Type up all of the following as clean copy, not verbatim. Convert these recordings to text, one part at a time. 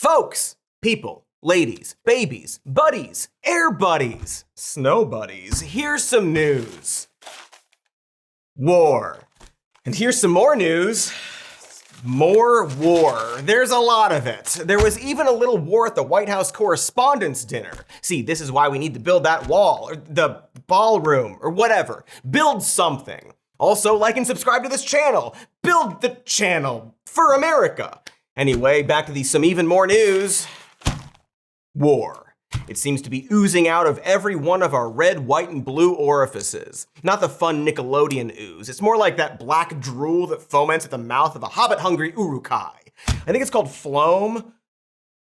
Folks, people, ladies, babies, buddies, air buddies, snow buddies, here's some news. War. And here's some more news. More war. There's a lot of it. There was even a little war at the White House Correspondents' Dinner. See, this is why we need to build that wall, or the ballroom, or whatever. Build something. Also, like and subscribe to this channel. Build the channel for America. Anyway, back to some even more news. War. It seems to be oozing out of every one of our red, white, and blue orifices. Not the fun Nickelodeon ooze. It's more like that black drool that foments at the mouth of a hobbit-hungry urukai. I think it's called phloem.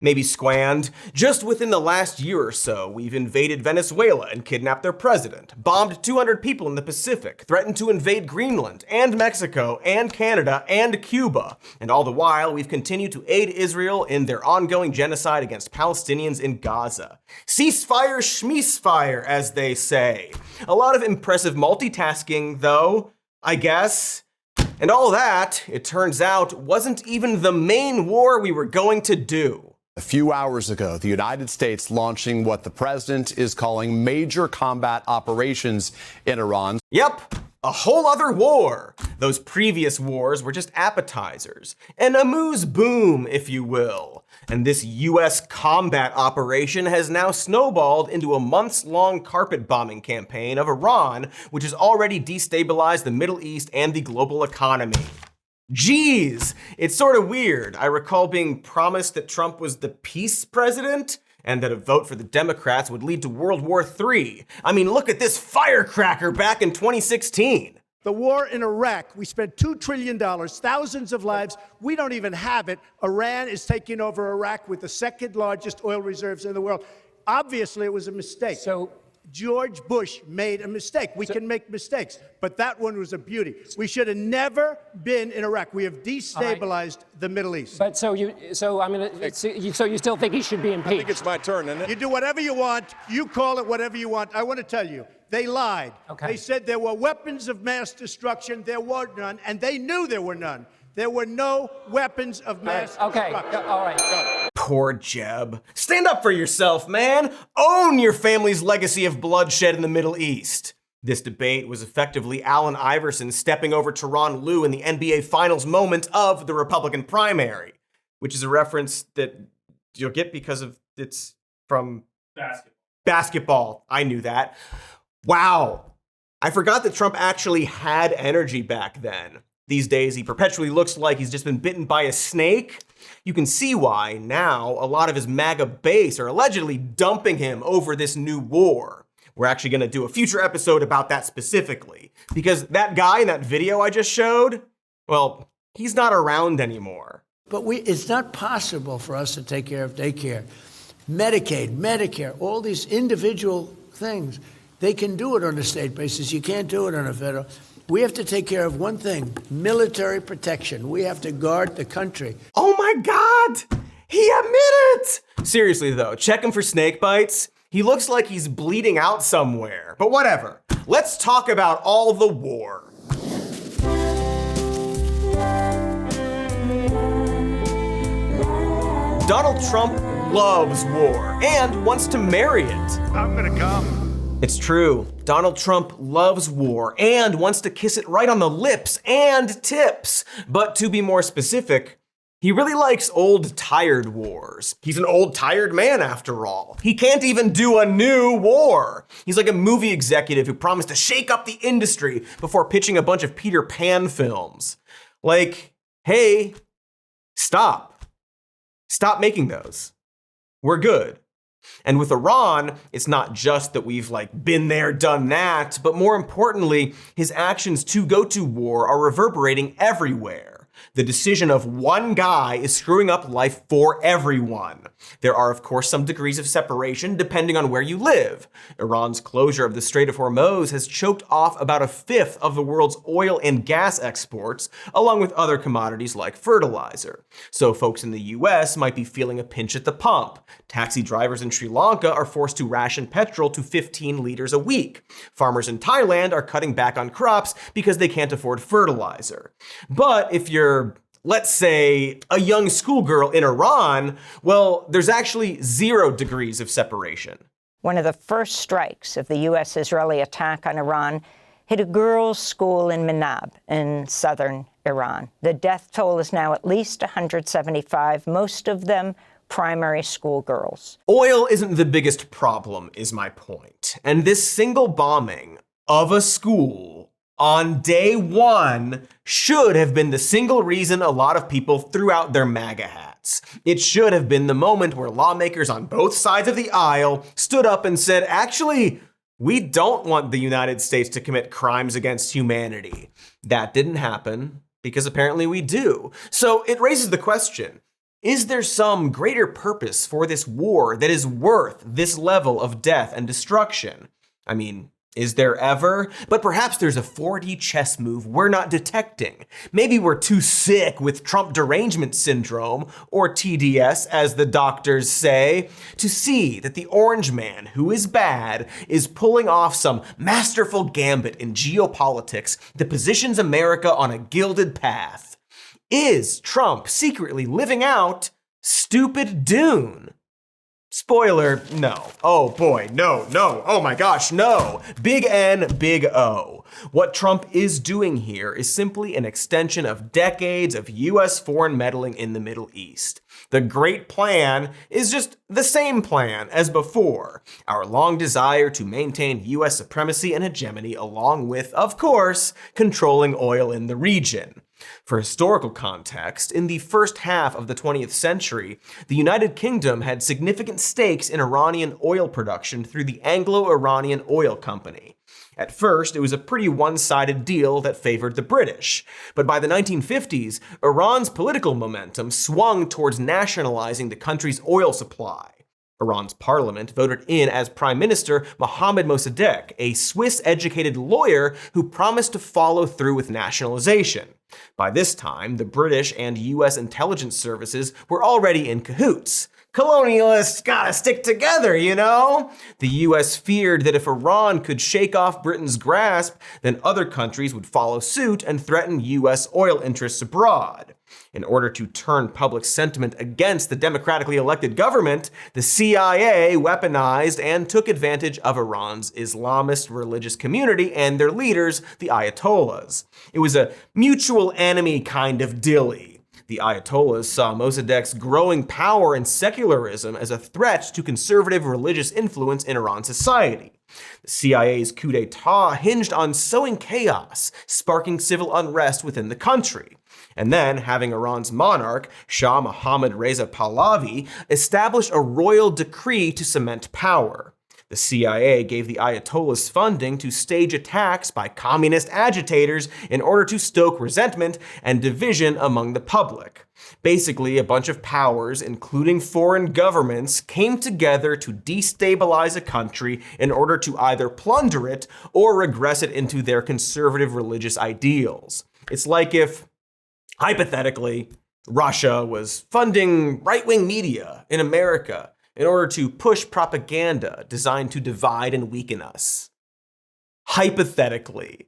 Maybe squand. Just within the last year or so, we've invaded Venezuela and kidnapped their president, bombed 200 people in the Pacific, threatened to invade Greenland, and Mexico, and Canada, and Cuba. And all the while, we've continued to aid Israel in their ongoing genocide against Palestinians in Gaza. Ceasefire schmeasefire, as they say. A lot of impressive multitasking, though, I guess. And all that, it turns out, wasn't even the main war we were going to do. A few hours ago, the United States launching what the president is calling major combat operations in Iran. Yep, a whole other war. Those previous wars were just appetizers. An amuse-boom, if you will. And this US combat operation has now snowballed into a months-long carpet bombing campaign of Iran, which has already destabilized the Middle East and the global economy. Geez, it's sort of weird. I recall being promised that Trump was the peace president and that a vote for the Democrats would lead to World War III. I mean, look at this firecracker back in 2016. The war in Iraq, we spent $2 trillion, thousands of lives. We don't even have it. Iran is taking over Iraq with the second largest oil reserves in the world. Obviously, it was a mistake. George Bush made a mistake. We can make mistakes, but that one was a beauty. We should have never been in Iraq. We have destabilized the Middle East. But so you still think he should be impeached? I think it's my turn, isn't it? You do whatever you want. You call it whatever you want. I want to tell you, they lied. Okay. They said there were weapons of mass destruction. There were none, and they knew there were none. There were no weapons of mass destruction. All right. Poor Jeb. Stand up for yourself, man. Own your family's legacy of bloodshed in the Middle East. This debate was effectively Allen Iverson stepping over Tyronn Lue in the NBA Finals moment of the Republican primary, which is a reference that you'll get because of it's from basketball. I knew that. Wow. I forgot that Trump actually had energy back then. These days, he perpetually looks like he's just been bitten by a snake. You can see why now a lot of his MAGA base are allegedly dumping him over this new war. We're actually going to do a future episode about that specifically, because that guy in that video I just showed, well, he's not around anymore. But it's not possible for us to take care of daycare, Medicaid, Medicare, all these individual things. They can do it on a state basis. You can't do it on a federal. We have to take care of one thing, military protection. We have to guard the country. Oh my God, he admitted it! Seriously though, check him for snake bites. He looks like he's bleeding out somewhere, but whatever. Let's talk about all the war. Donald Trump loves war and wants to marry it. I'm gonna come. It's true. Donald Trump loves war and wants to kiss it right on the lips and tips. But to be more specific, he really likes old, tired wars. He's an old, tired man after all. He can't even do a new war. He's like a movie executive who promised to shake up the industry before pitching a bunch of Peter Pan films. Like, hey, stop. Stop making those. We're good. And with Iran, it's not just that we've been there, done that, but more importantly, his actions to go to war are reverberating everywhere. The decision of one guy is screwing up life for everyone. There are, of course, some degrees of separation depending on where you live. Iran's closure of the Strait of Hormuz has choked off about a fifth of the world's oil and gas exports, along with other commodities like fertilizer. So folks in the US might be feeling a pinch at the pump. Taxi drivers in Sri Lanka are forced to ration petrol to 15 liters a week. Farmers in Thailand are cutting back on crops because they can't afford fertilizer. But if you're let's say, a young schoolgirl in Iran, well, there's actually 0 degrees of separation. One of the first strikes of the U.S.-Israeli attack on Iran hit a girls' school in Manab in southern Iran. The death toll is now at least 175, most of them primary school girls. Oil isn't the biggest problem, is my point. And this single bombing of a school on day 1 should have been the single reason a lot of people threw out their MAGA hats. It should have been the moment where lawmakers on both sides of the aisle stood up and said, actually, we don't want the United States to commit crimes against humanity. That didn't happen, because apparently we do. So it raises the question, is there some greater purpose for this war that is worth this level of death and destruction? I mean, is there ever? But perhaps there's a 4D chess move we're not detecting. Maybe we're too sick with Trump derangement syndrome, or TDS as the doctors say, to see that the orange man, who is bad, is pulling off some masterful gambit in geopolitics that positions America on a gilded path. Is Trump secretly living out Stupid Dune? Spoiler, no. Oh boy, no. Oh my gosh, no. Big N, big O. What Trump is doing here is simply an extension of decades of US foreign meddling in the Middle East. The Great Plan is just the same plan as before. Our long desire to maintain US supremacy and hegemony, along with, of course, controlling oil in the region. For historical context, in the first half of the 20th century, the United Kingdom had significant stakes in Iranian oil production through the Anglo-Iranian Oil Company. At first, it was a pretty one-sided deal that favored the British. But by the 1950s, Iran's political momentum swung towards nationalizing the country's oil supply. Iran's parliament voted in as Prime Minister Mohammad Mossadegh, a Swiss-educated lawyer who promised to follow through with nationalization. By this time, the British and US intelligence services were already in cahoots. Colonialists gotta stick together, you know? The US feared that if Iran could shake off Britain's grasp, then other countries would follow suit and threaten US oil interests abroad. In order to turn public sentiment against the democratically elected government, the CIA weaponized and took advantage of Iran's Islamist religious community and their leaders, the Ayatollahs. It was a mutual enemy kind of dilly. The Ayatollahs saw Mossadegh's growing power and secularism as a threat to conservative religious influence in Iran society. The CIA's coup d'etat hinged on sowing chaos, sparking civil unrest within the country. And then, having Iran's monarch, Shah Mohammad Reza Pahlavi, establish a royal decree to cement power. The CIA gave the Ayatollahs funding to stage attacks by communist agitators in order to stoke resentment and division among the public. Basically, a bunch of powers, including foreign governments, came together to destabilize a country in order to either plunder it or regress it into their conservative religious ideals. It's like if, hypothetically, Russia was funding right-wing media in America in order to push propaganda designed to divide and weaken us. Hypothetically.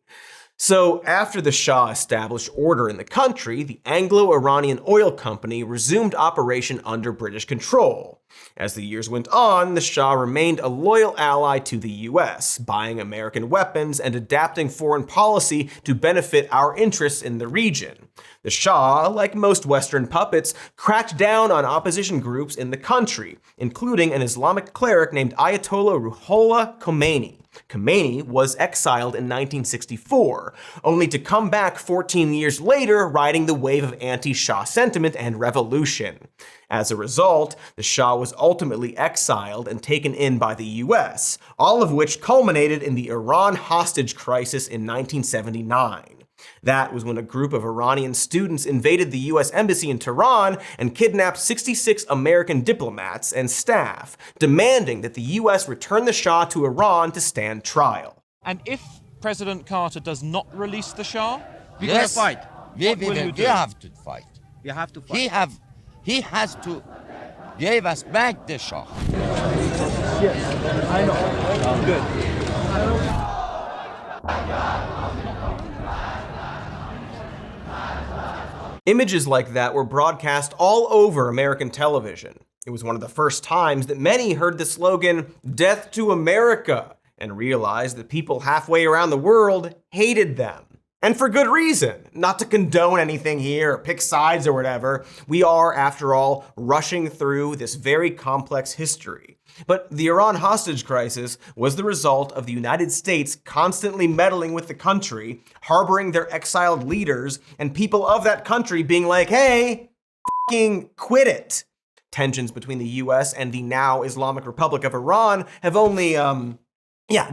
So after the Shah established order in the country, the Anglo-Iranian Oil Company resumed operation under British control. As the years went on, the Shah remained a loyal ally to the US, buying American weapons and adapting foreign policy to benefit our interests in the region. The Shah, like most Western puppets, cracked down on opposition groups in the country, including an Islamic cleric named Ayatollah Ruhollah Khomeini. Khomeini was exiled in 1964, only to come back 14 years later riding the wave of anti-Shah sentiment and revolution. As a result, the Shah was ultimately exiled and taken in by the US, all of which culminated in the Iran hostage crisis in 1979. That was when a group of Iranian students invaded the US embassy in Tehran and kidnapped 66 American diplomats and staff, demanding that the US return the Shah to Iran to stand trial. And if President Carter does not release the Shah, we have to fight. We have to fight. We have to fight. He has to give us back the Shah. Yes, I know. Good. Images like that were broadcast all over American television. It was one of the first times that many heard the slogan, "Death to America," and realized that people halfway around the world hated them. And for good reason. Not to condone anything here, or pick sides or whatever. We are, after all, rushing through this very complex history. But the Iran hostage crisis was the result of the United States constantly meddling with the country, harboring their exiled leaders, and people of that country being like, hey, f***ing quit it. Tensions between the US and the now Islamic Republic of Iran have only,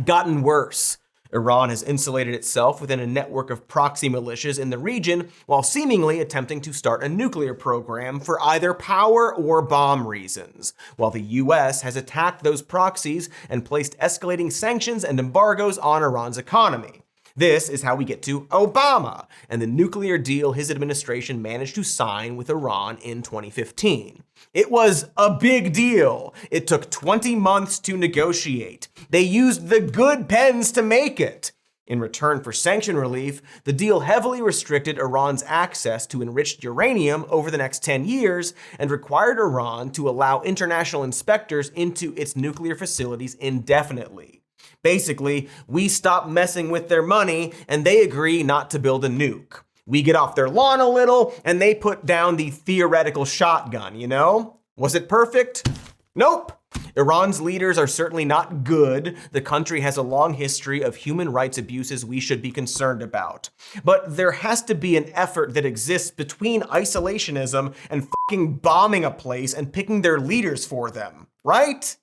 gotten worse. Iran has insulated itself within a network of proxy militias in the region while seemingly attempting to start a nuclear program for either power or bomb reasons, while the US has attacked those proxies and placed escalating sanctions and embargoes on Iran's economy. This is how we get to Obama and the nuclear deal his administration managed to sign with Iran in 2015. It was a big deal. It took 20 months to negotiate. They used the good pens to make it. In return for sanction relief, the deal heavily restricted Iran's access to enriched uranium over the next 10 years and required Iran to allow international inspectors into its nuclear facilities indefinitely. Basically, we stop messing with their money and they agree not to build a nuke. We get off their lawn a little and they put down the theoretical shotgun, you know? Was it perfect? Nope. Iran's leaders are certainly not good. The country has a long history of human rights abuses we should be concerned about. But there has to be an effort that exists between isolationism and fucking bombing a place and picking their leaders for them, right?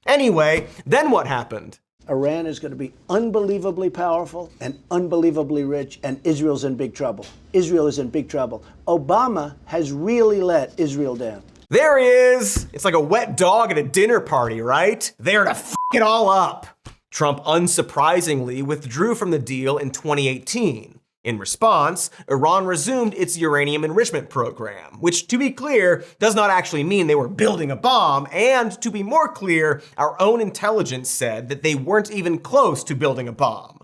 Anyway, then what happened? Iran is going to be unbelievably powerful and unbelievably rich, and Israel's in big trouble. Israel is in big trouble. Obama has really let Israel down. There he is. It's like a wet dog at a dinner party, right? There to f it all up. Trump unsurprisingly withdrew from the deal in 2018. In response, Iran resumed its uranium enrichment program, which, to be clear, does not actually mean they were building a bomb, and to be more clear, our own intelligence said that they weren't even close to building a bomb.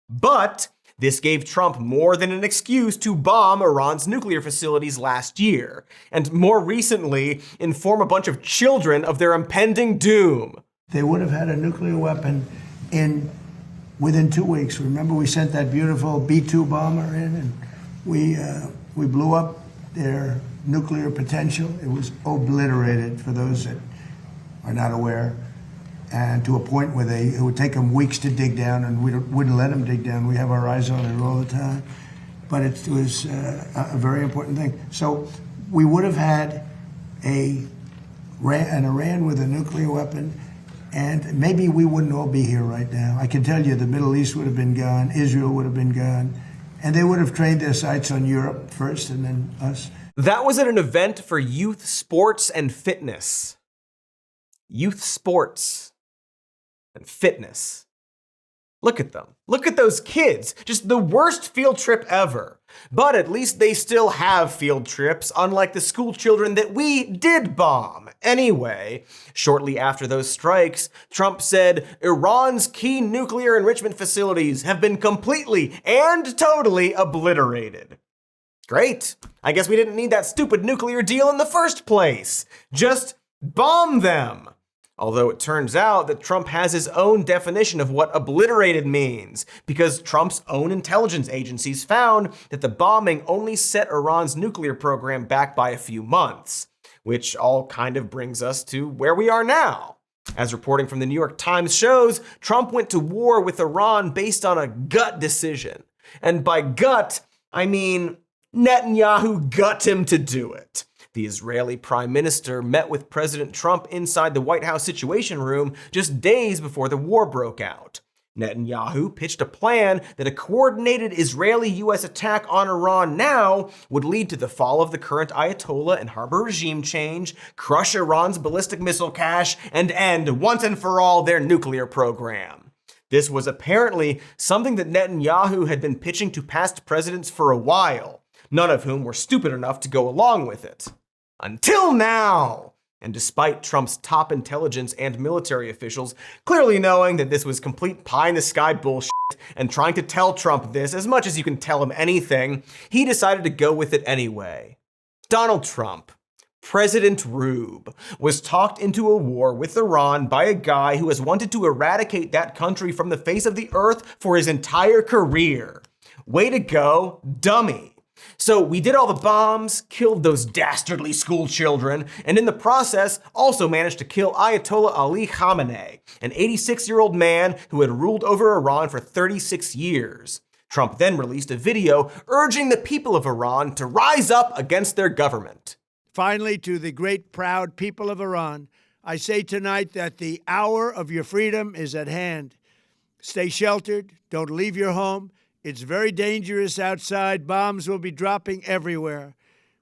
But this gave Trump more than an excuse to bomb Iran's nuclear facilities last year, and more recently, inform a bunch of children of their impending doom. They would have had a nuclear weapon within 2 weeks. Remember, we sent that beautiful B-2 bomber in, and we blew up their nuclear potential. It was obliterated, for those that are not aware, and to a point where it would take them weeks to dig down, and we wouldn't let them dig down. We have our eyes on it all the time. But it was a very important thing. So we would have had an Iran with a nuclear weapon, and maybe we wouldn't all be here right now. I can tell you the Middle East would have been gone, Israel would have been gone, and they would have trained their sights on Europe first and then us. That was at an event for youth sports and fitness. Youth sports and fitness. Look at them. Look at those kids. Just the worst field trip ever. But at least they still have field trips, unlike the school children that we did bomb. Anyway, shortly after those strikes, Trump said Iran's key nuclear enrichment facilities have been completely and totally obliterated. Great. I guess we didn't need that stupid nuclear deal in the first place. Just bomb them. Although it turns out that Trump has his own definition of what obliterated means, because Trump's own intelligence agencies found that the bombing only set Iran's nuclear program back by a few months, which all kind of brings us to where we are now. As reporting from the New York Times shows, Trump went to war with Iran based on a gut decision. And by gut, I mean Netanyahu got him to do it. The Israeli prime minister met with President Trump inside the White House Situation Room just days before the war broke out. Netanyahu pitched a plan that a coordinated Israeli-US attack on Iran now would lead to the fall of the current Ayatollah and harbor regime change, crush Iran's ballistic missile cache, and end once and for all their nuclear program. This was apparently something that Netanyahu had been pitching to past presidents for a while, none of whom were stupid enough to go along with it. Until now! And despite Trump's top intelligence and military officials clearly knowing that this was complete pie-in-the-sky bullshit, and trying to tell Trump this as much as you can tell him anything, he decided to go with it anyway. Donald Trump, President Rube, was talked into a war with Iran by a guy who has wanted to eradicate that country from the face of the earth for his entire career. Way to go, dummy. So we did all the bombs, killed those dastardly school children, and in the process also managed to kill Ayatollah Ali Khamenei, an 86-year-old man who had ruled over Iran for 36 years. Trump then released a video urging the people of Iran to rise up against their government. Finally, to the great, proud people of Iran, I say tonight that the hour of your freedom is at hand. Stay sheltered. Don't leave your home. It's very dangerous outside. Bombs will be dropping everywhere.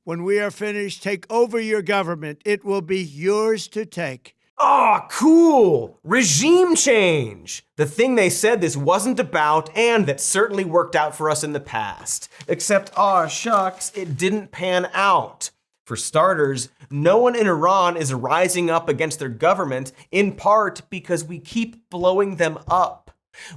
When we are finished, take over your government. It will be yours to take. Ah, cool! Regime change! The thing they said this wasn't about, and that certainly worked out for us in the past. Except, aw shucks, it didn't pan out. For starters, no one in Iran is rising up against their government, in part because we keep blowing them up.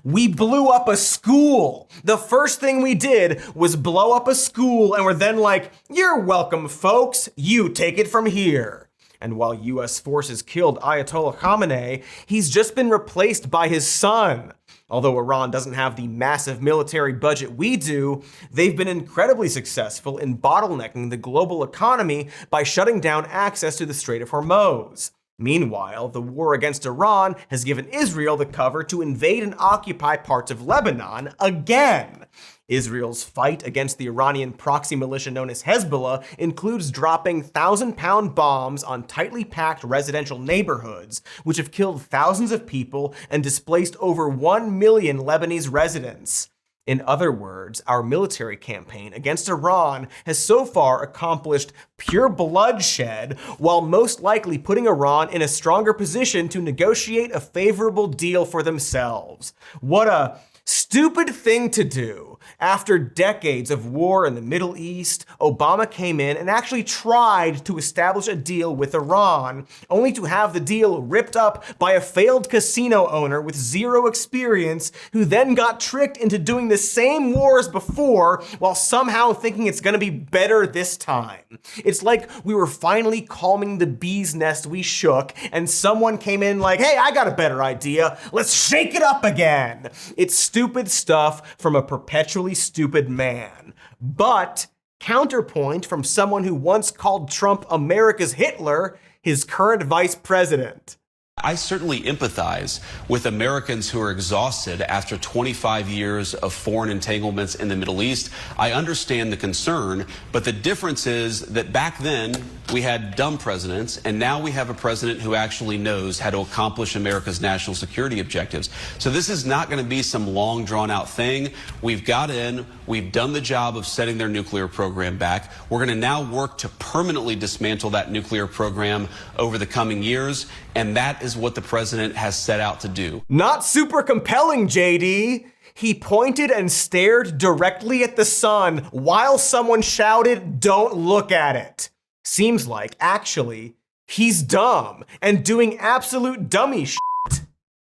We blew up a school. The first thing we did was blow up a school, and we're then like, you're welcome, folks. You take it from here. And while US forces killed Ayatollah Khamenei, he's just been replaced by his son. Although Iran doesn't have the massive military budget we do, they've been incredibly successful in bottlenecking the global economy by shutting down access to the Strait of Hormuz. Meanwhile, the war against Iran has given Israel the cover to invade and occupy parts of Lebanon again. Israel's fight against the Iranian proxy militia known as Hezbollah includes dropping 1,000-pound bombs on tightly packed residential neighborhoods, which have killed thousands of people and displaced over 1 million Lebanese residents. In other words, our military campaign against Iran has so far accomplished pure bloodshed, while most likely putting Iran in a stronger position to negotiate a favorable deal for themselves. What a stupid thing to do. After decades of war in the Middle East, Obama came in and actually tried to establish a deal with Iran, only to have the deal ripped up by a failed casino owner with zero experience, who then got tricked into doing the same war as before while somehow thinking it's gonna be better this time. It's like we were finally calming the bee's nest we shook, and someone came in like, hey, I got a better idea. Let's shake it up again. It's stupid stuff from a perpetually stupid man. But counterpoint from someone who once called Trump America's Hitler, his current vice president. I certainly empathize with Americans who are exhausted after 25 years of foreign entanglements in the Middle East. I understand the concern, but the difference is that back then we had dumb presidents, and now we have a president who actually knows how to accomplish America's national security objectives. So this is not going to be some long, drawn-out thing. We've got in, we've done the job of setting their nuclear program back. We're going to now work to permanently dismantle that nuclear program over the coming years, and that is what the president has set out to do. Not super compelling, JD. He pointed and stared directly at the sun while someone shouted, "Don't look at it." Seems like, actually, he's dumb and doing absolute dummy shit.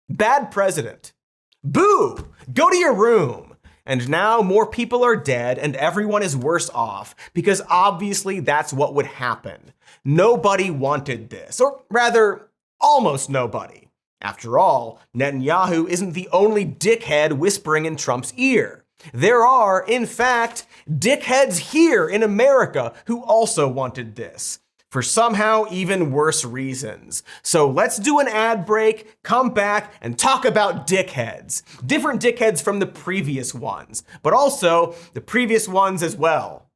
Bad president. Boo! Go to your room. And now more people are dead and everyone is worse off, because obviously that's what would happen. Nobody wanted this, or rather, almost nobody. After all, Netanyahu isn't the only dickhead whispering in Trump's ear. There are, in fact, dickheads here in America who also wanted this, for somehow even worse reasons. So let's do an ad break, come back, and talk about dickheads. Different dickheads from the previous ones, but also the previous ones as well.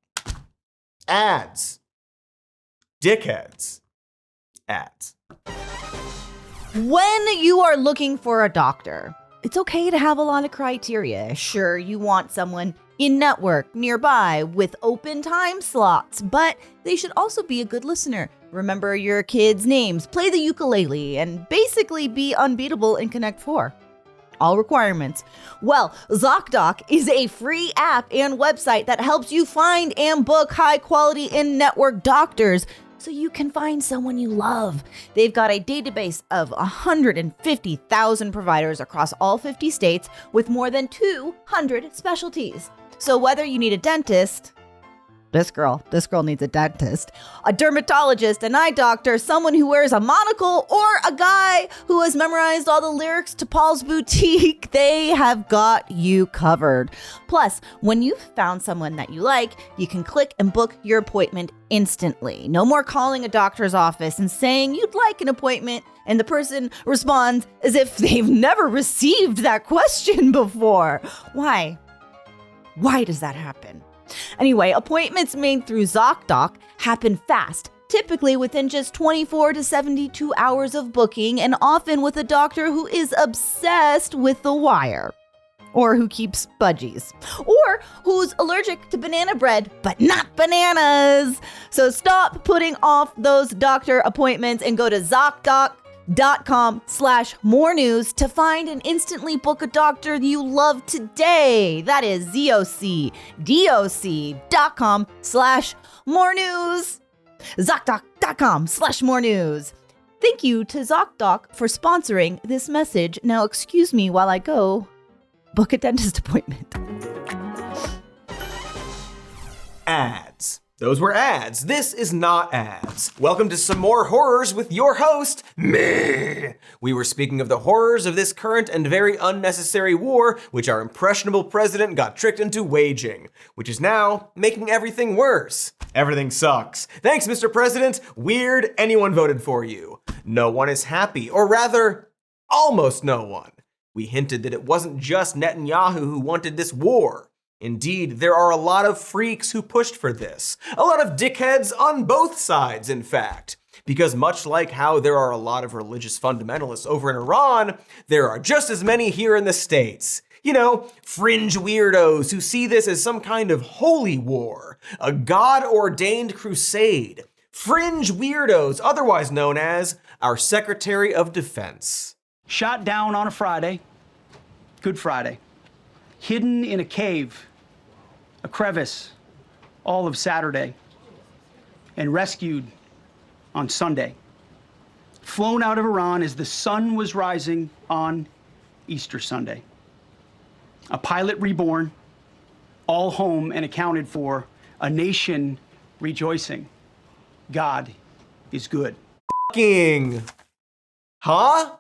Ads. Dickheads. Ads. When you are looking for a doctor, it's okay to have a lot of criteria. Sure, you want someone in-network, nearby, with open time slots, but they should also be a good listener, remember your kids' names, play the ukulele, and basically be unbeatable in Connect 4. All requirements. Well, ZocDoc is a free app and website that helps you find and book high-quality in-network doctors so you can find someone you love. They've got a database of 150,000 providers across all 50 states with more than 200 specialties. So whether you need a dentist, this girl needs a dentist, a dermatologist, an eye doctor, someone who wears a monocle, or a guy who has memorized all the lyrics to Paul's Boutique, they have got you covered. Plus, when you've found someone that you like, you can click and book your appointment instantly. No more calling a doctor's office and saying you'd like an appointment, and the person responds as if they've never received that question before. Why? Why does that happen? Anyway, appointments made through ZocDoc happen fast, typically within just 24 to 72 hours of booking, and often with a doctor who is obsessed with the wire, or who keeps budgies, or who's allergic to banana bread, but not bananas. So stop putting off those doctor appointments and go to ZocDoc.com/more news to find and instantly book a doctor you love today. That is ZocDoc.com/more news. ZocDoc.com/more news. Thank you to ZocDoc for sponsoring this message. Now excuse me while I go book a dentist appointment. Ads. Those were ads. This is not ads. Welcome to some more horrors with your host, me. We were speaking of the horrors of this current and very unnecessary war, which our impressionable president got tricked into waging, which is now making everything worse. Everything sucks. Thanks, Mr. President. Weird, anyone voted for you. No one is happy, or rather, almost no one. We hinted that it wasn't just Netanyahu who wanted this war. Indeed, there are a lot of freaks who pushed for this. A lot of dickheads on both sides, in fact. Because much like how there are a lot of religious fundamentalists over in Iran, there are just as many here in the States. You know, fringe weirdos who see this as some kind of holy war, a God-ordained crusade. Fringe weirdos, otherwise known as our Secretary of Defense. Shot down on a Friday, Good Friday, hidden in a cave, a crevice, all of Saturday, and rescued on Sunday. Flown out of Iran as the sun was rising on Easter Sunday. A pilot reborn, all home and accounted for, a nation rejoicing. God is good. Fucking. Huh?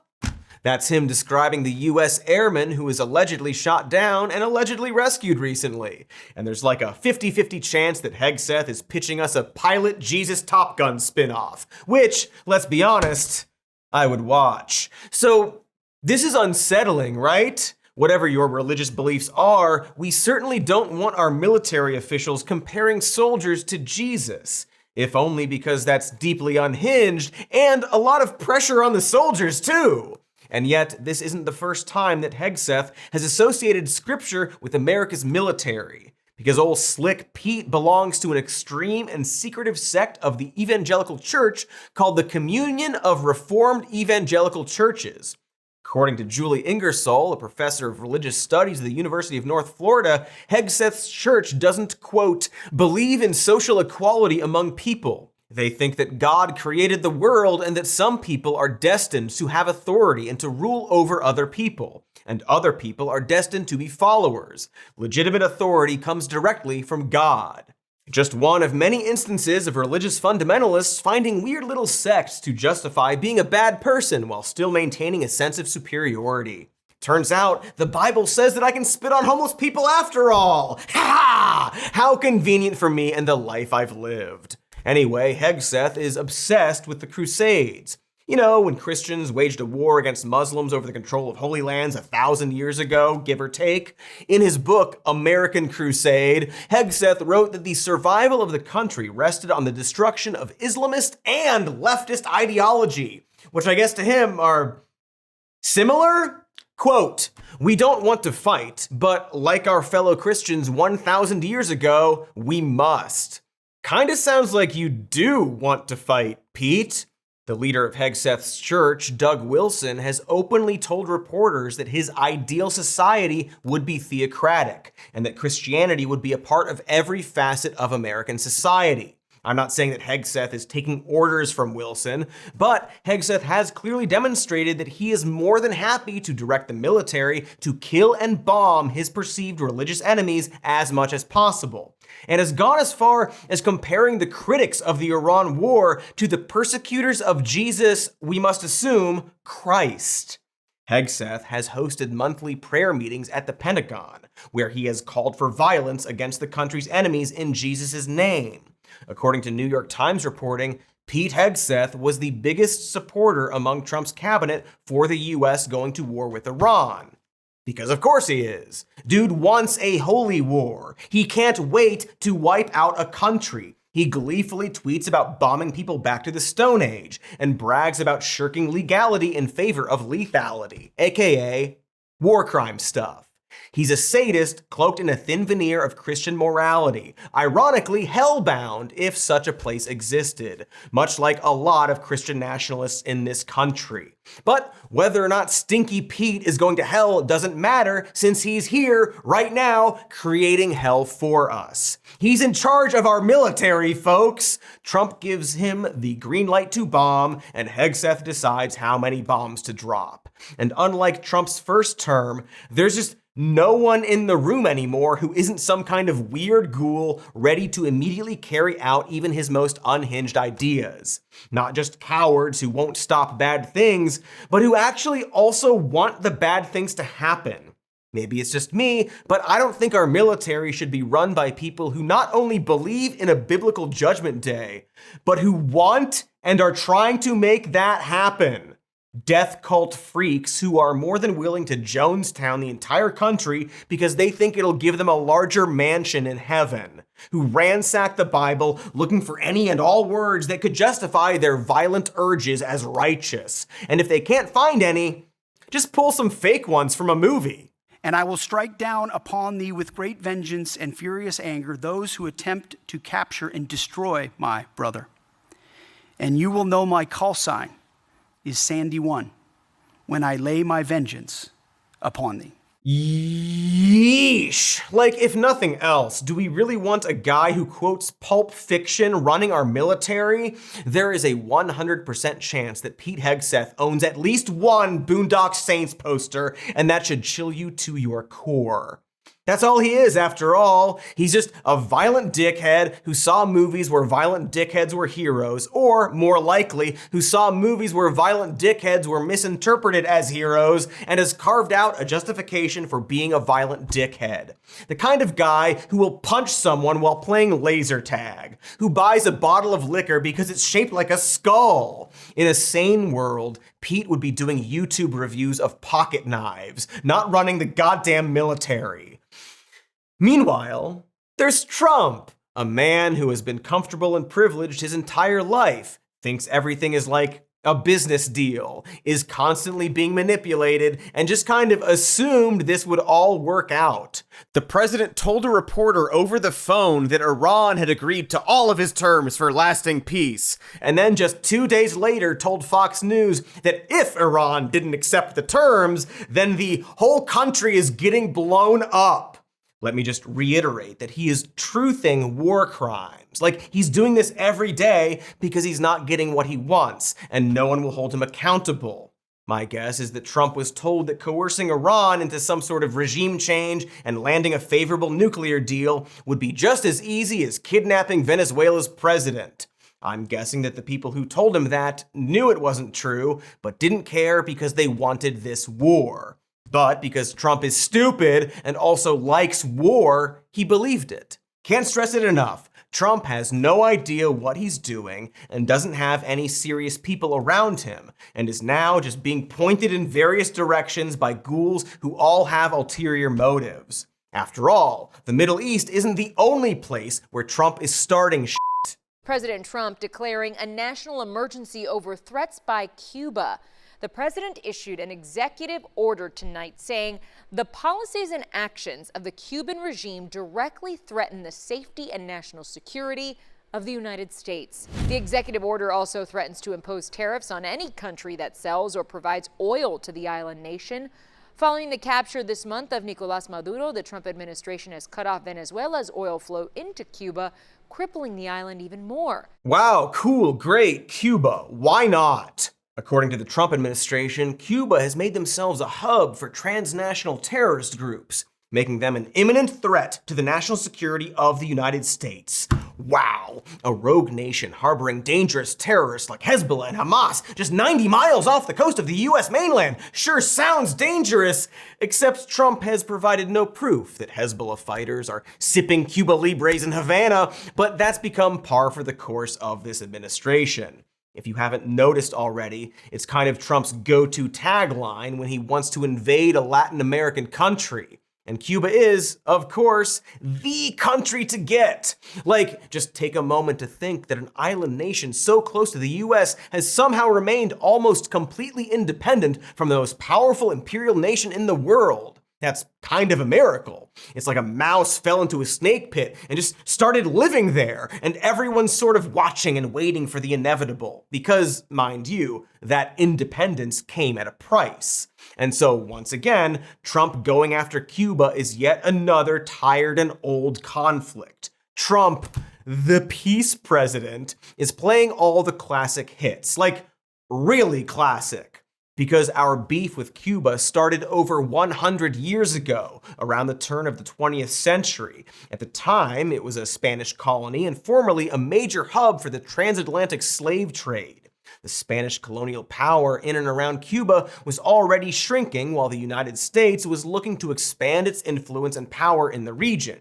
That's him describing the US airman who was allegedly shot down and allegedly rescued recently. And there's like a 50-50 chance that Hegseth is pitching us a Pilot Jesus Top Gun spin-off, which, let's be honest, I would watch. So this is unsettling, right? Whatever your religious beliefs are, we certainly don't want our military officials comparing soldiers to Jesus. If only because that's deeply unhinged and a lot of pressure on the soldiers too. And yet, this isn't the first time that Hegseth has associated scripture with America's military, because old Slick Pete belongs to an extreme and secretive sect of the evangelical church called the Communion of Reformed Evangelical Churches. According to Julie Ingersoll, a professor of religious studies at the University of North Florida, Hegseth's church doesn't, quote, believe in social equality among people. They think that God created the world and that some people are destined to have authority and to rule over other people, and other people are destined to be followers. Legitimate authority comes directly from God. Just one of many instances of religious fundamentalists finding weird little sects to justify being a bad person while still maintaining a sense of superiority. Turns out, the Bible says that I can spit on homeless people after all. Ha! How convenient for me and the life I've lived. Anyway, Hegseth is obsessed with the Crusades. You know, when Christians waged a war against Muslims over the control of Holy Lands 1,000 years ago, give or take. In his book, American Crusade, Hegseth wrote that the survival of the country rested on the destruction of Islamist and leftist ideology, which I guess to him are similar? Quote, we don't want to fight, but like our fellow Christians 1,000 years ago, we must. Kinda sounds like you do want to fight, Pete. The leader of Hegseth's church, Doug Wilson, has openly told reporters that his ideal society would be theocratic, and that Christianity would be a part of every facet of American society. I'm not saying that Hegseth is taking orders from Wilson, but Hegseth has clearly demonstrated that he is more than happy to direct the military to kill and bomb his perceived religious enemies as much as possible, and has gone as far as comparing the critics of the Iran war to the persecutors of Jesus, we must assume, Christ. Hegseth has hosted monthly prayer meetings at the Pentagon, where he has called for violence against the country's enemies in Jesus' name. According to New York Times reporting, Pete Hegseth was the biggest supporter among Trump's cabinet for the US going to war with Iran. Because of course he is. Dude wants a holy war. He can't wait to wipe out a country. He gleefully tweets about bombing people back to the Stone Age and brags about shirking legality in favor of lethality, aka war crime stuff. He's a sadist cloaked in a thin veneer of Christian morality, ironically hellbound if such a place existed, much like a lot of Christian nationalists in this country. But whether or not Stinky Pete is going to hell doesn't matter, since he's here right now creating hell for us. He's in charge of our military, folks. Trump gives him the green light to bomb, and Hegseth decides how many bombs to drop. And unlike Trump's first term, there's just no one in the room anymore who isn't some kind of weird ghoul ready to immediately carry out even his most unhinged ideas. Not just cowards who won't stop bad things, but who actually also want the bad things to happen. Maybe it's just me, but I don't think our military should be run by people who not only believe in a biblical judgment day, but who want and are trying to make that happen. Death cult freaks who are more than willing to Jonestown the entire country because they think it'll give them a larger mansion in heaven, who ransack the Bible looking for any and all words that could justify their violent urges as righteous. And if they can't find any, just pull some fake ones from a movie. And I will strike down upon thee with great vengeance and furious anger those who attempt to capture and destroy my brother. And you will know my call sign is Sandy 1 when I lay my vengeance upon thee. Yeesh. Like, if nothing else, do we really want a guy who quotes Pulp Fiction running our military? There is a 100% chance that Pete Hegseth owns at least one Boondock Saints poster, and that should chill you to your core. That's all he is, after all. He's just a violent dickhead who saw movies where violent dickheads were heroes, or, more likely, who saw movies where violent dickheads were misinterpreted as heroes and has carved out a justification for being a violent dickhead. The kind of guy who will punch someone while playing laser tag, who buys a bottle of liquor because it's shaped like a skull. In a sane world, Pete would be doing YouTube reviews of pocket knives, not running the goddamn military. Meanwhile, there's Trump, a man who has been comfortable and privileged his entire life, thinks everything is like a business deal, is constantly being manipulated, and just kind of assumed this would all work out. The president told a reporter over the phone that Iran had agreed to all of his terms for lasting peace, and then just 2 days later told Fox News that if Iran didn't accept the terms, then the whole country is getting blown up. Let me just reiterate that he is truthing war crimes. Like, he's doing this every day because he's not getting what he wants, and no one will hold him accountable. My guess is that Trump was told that coercing Iran into some sort of regime change and landing a favorable nuclear deal would be just as easy as kidnapping Venezuela's president. I'm guessing that the people who told him that knew it wasn't true, but didn't care because they wanted this war. But because Trump is stupid and also likes war, he believed it. Can't stress it enough. Trump has no idea what he's doing and doesn't have any serious people around him, and is now just being pointed in various directions by ghouls who all have ulterior motives. After all, the Middle East isn't the only place where Trump is starting shit. President Trump declaring a national emergency over threats by Cuba. The president issued an executive order tonight saying the policies and actions of the Cuban regime directly threaten the safety and national security of the United States. The executive order also threatens to impose tariffs on any country that sells or provides oil to the island nation. Following the capture this month of Nicolás Maduro, the Trump administration has cut off Venezuela's oil flow into Cuba, crippling the island even more. Wow, cool, great, Cuba. Why not? According to the Trump administration, Cuba has made themselves a hub for transnational terrorist groups, making them an imminent threat to the national security of the United States. Wow, a rogue nation harboring dangerous terrorists like Hezbollah and Hamas just 90 miles off the coast of the US mainland sure sounds dangerous, except Trump has provided no proof that Hezbollah fighters are sipping Cuba Libres in Havana, but that's become par for the course of this administration. If you haven't noticed already, it's kind of Trump's go-to tagline when he wants to invade a Latin American country. And Cuba is, of course, the country to get. Like, just take a moment to think that an island nation so close to the US has somehow remained almost completely independent from the most powerful imperial nation in the world. That's kind of a miracle. It's like a mouse fell into a snake pit and just started living there, and everyone's sort of watching and waiting for the inevitable. Because, mind you, that independence came at a price. And so, once again, Trump going after Cuba is yet another tired and old conflict. Trump, the peace president, is playing all the classic hits, like really classic. Because our beef with Cuba started over 100 years ago, around the turn of the 20th century. At the time, it was a Spanish colony and formerly a major hub for the transatlantic slave trade. The Spanish colonial power in and around Cuba was already shrinking, while the United States was looking to expand its influence and power in the region.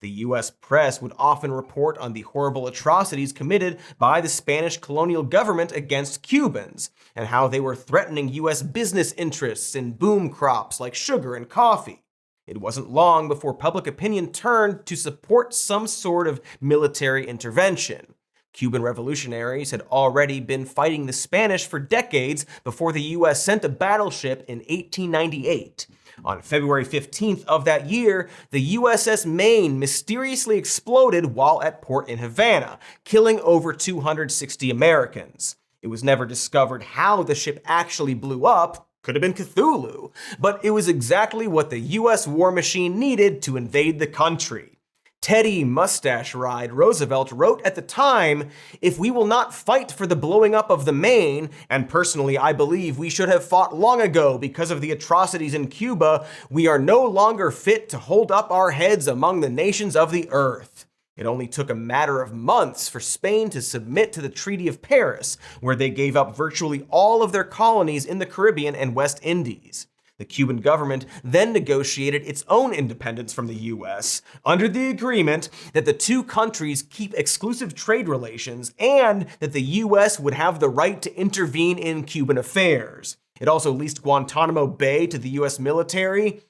The US press would often report on the horrible atrocities committed by the Spanish colonial government against Cubans, and how they were threatening US business interests in boom crops like sugar and coffee. It wasn't long before public opinion turned to support some sort of military intervention. Cuban revolutionaries had already been fighting the Spanish for decades before the US sent a battleship in 1898. On February 15th of that year, the USS Maine mysteriously exploded while at port in Havana, killing over 260 Americans. It was never discovered how the ship actually blew up. Could have been Cthulhu, but it was exactly what the US war machine needed to invade the country. Teddy Mustache Ride Roosevelt wrote at the time, "If we will not fight for the blowing up of the Maine, and personally I believe we should have fought long ago because of the atrocities in Cuba, we are no longer fit to hold up our heads among the nations of the earth." It only took a matter of months for Spain to submit to the Treaty of Paris, where they gave up virtually all of their colonies in the Caribbean and West Indies. The Cuban government then negotiated its own independence from the US under the agreement that the two countries keep exclusive trade relations and that the US would have the right to intervene in Cuban affairs. It also leased Guantanamo Bay to the US military.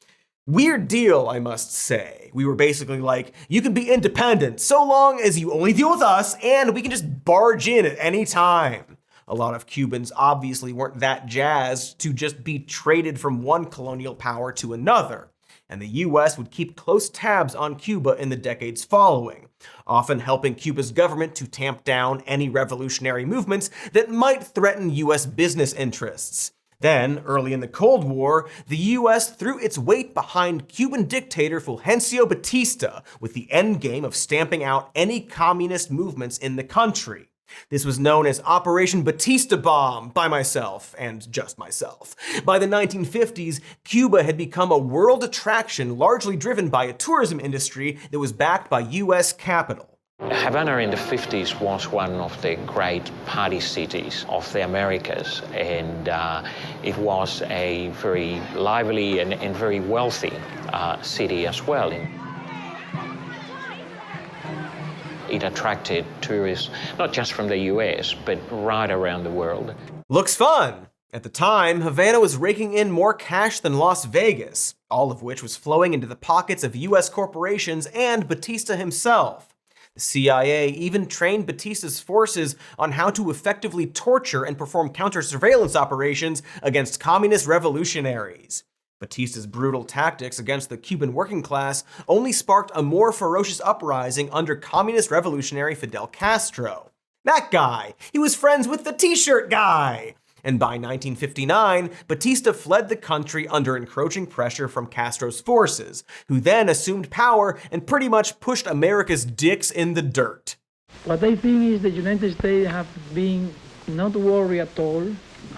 Weird deal, I must say. We were basically like, you can be independent so long as you only deal with us and we can just barge in at any time. A lot of Cubans obviously weren't that jazzed to just be traded from one colonial power to another, and the US would keep close tabs on Cuba in the decades following, often helping Cuba's government to tamp down any revolutionary movements that might threaten US business interests. Then, early in the Cold War, the US threw its weight behind Cuban dictator Fulgencio Batista with the endgame of stamping out any communist movements in the country. This was known as Operation Batista Bomb by myself, and just myself. By the 1950s, Cuba had become a world attraction largely driven by a tourism industry that was backed by US capital. Havana in the 50s was one of the great party cities of the Americas, and it was a very lively and very wealthy city as well. It attracted tourists, not just from the US, but right around the world. Looks fun! At the time, Havana was raking in more cash than Las Vegas, all of which was flowing into the pockets of US corporations and Batista himself. The CIA even trained Batista's forces on how to effectively torture and perform counter-surveillance operations against communist revolutionaries. Batista's brutal tactics against the Cuban working class only sparked a more ferocious uprising under communist revolutionary Fidel Castro. That guy! He was friends with the t-shirt guy! And by 1959, Batista fled the country under encroaching pressure from Castro's forces, who then assumed power and pretty much pushed America's dicks in the dirt. What I think is the United States have been not worried at all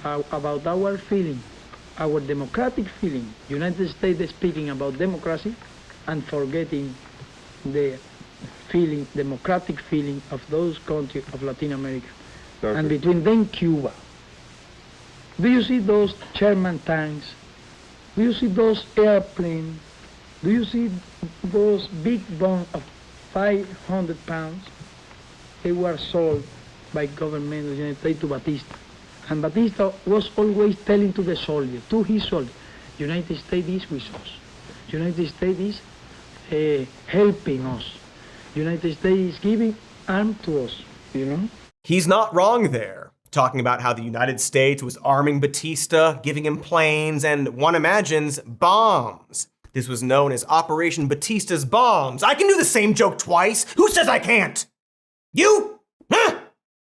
about our feeling, our democratic feeling. United States is speaking about democracy and forgetting the feeling, democratic feeling of those countries of Latin America. Perfect. And between them, Cuba. Do you see those Sherman tanks? Do you see those airplanes? Do you see those big bombs of 500 pounds? They were sold by government of the United States to Batista. And Batista was always telling to the soldier, to his soldier, United States is with us. United States is helping us. United States is giving arms to us, you know? He's not wrong there, talking about how the United States was arming Batista, giving him planes, and one imagines bombs. This was known as Operation Batista's Bombs. I can do the same joke twice. Who says I can't? You? Huh?